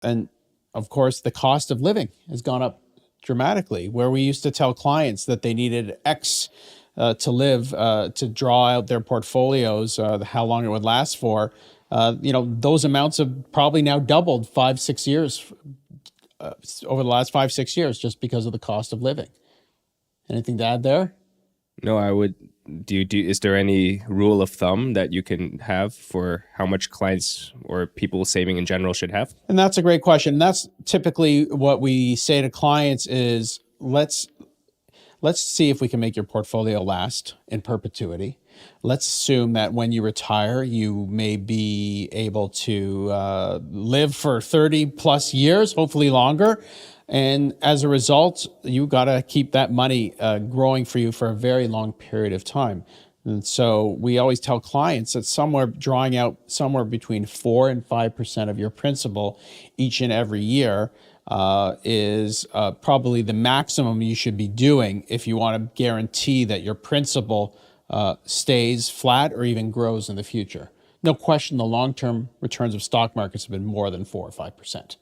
And of course, the cost of living has gone up dramatically, where we used to tell clients that they needed X to live, to draw out their portfolios, how long it would last for. Those amounts have probably now doubled 5, 6 years over the last 5, 6 years, just because of the cost of living. Anything to add there? No, I would. Is there any rule of thumb that you can have for how much clients or people saving in general should have? And that's a great question. And that's typically what we say to clients is let's see if we can make your portfolio last in perpetuity. Let's assume that when you retire, you may be able to live for 30 plus years, hopefully longer. And as a result, you got to keep that money growing for you for a very long period of time. And so we always tell clients that drawing out somewhere between 4 and 5% of your principal each and every year is probably the maximum you should be doing if you want to guarantee that your principal stays flat or even grows in the future. No question, the long-term returns of stock markets have been more than 4 or 5%.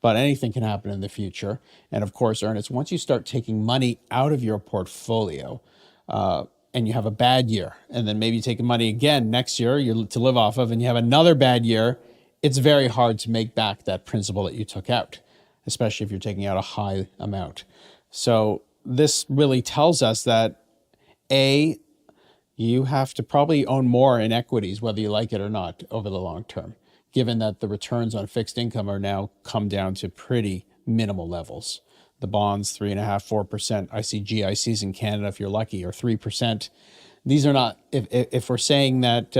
But anything can happen in the future. And of course, Ernest, once you start taking money out of your portfolio and you have a bad year, and then maybe you take money again next year to live off of, and you have another bad year, it's very hard to make back that principal that you took out, especially if you're taking out a high amount. So this really tells us that you have to probably own more in equities, whether you like it or not, over the long term, given that the returns on fixed income are now come down to pretty minimal levels. The bonds, 3.5%, 4%. I see GICs in Canada, if you're lucky, or 3%. These are not, if we're saying that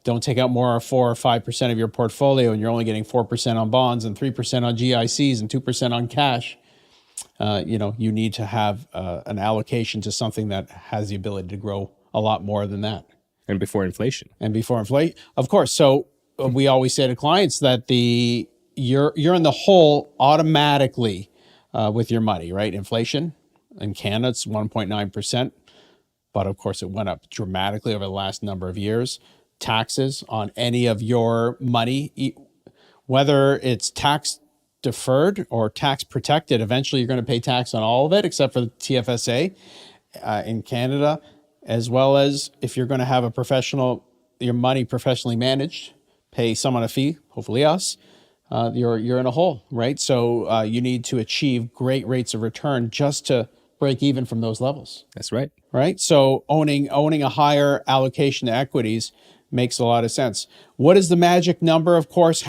don't take out more or 4 or 5% of your portfolio and you're only getting 4% on bonds and 3% on GICs and 2% on cash, you need to have an allocation to something that has the ability to grow a lot more than that. And before inflation. Of course. So we always say to clients that you're in the hole automatically with your money, right? Inflation in Canada, it's 1.9%. But of course, it went up dramatically over the last number of years. Taxes on any of your money, whether it's tax deferred or tax protected, eventually you're going to pay tax on all of it, except for the TFSA in Canada, as well as if you're going to have your money professionally managed, pay someone a fee, hopefully us, you're in a hole, right? So you need to achieve great rates of return just to break even from those levels. That's right. Right. So owning a higher allocation to equities makes a lot of sense. What is the magic number? Of course,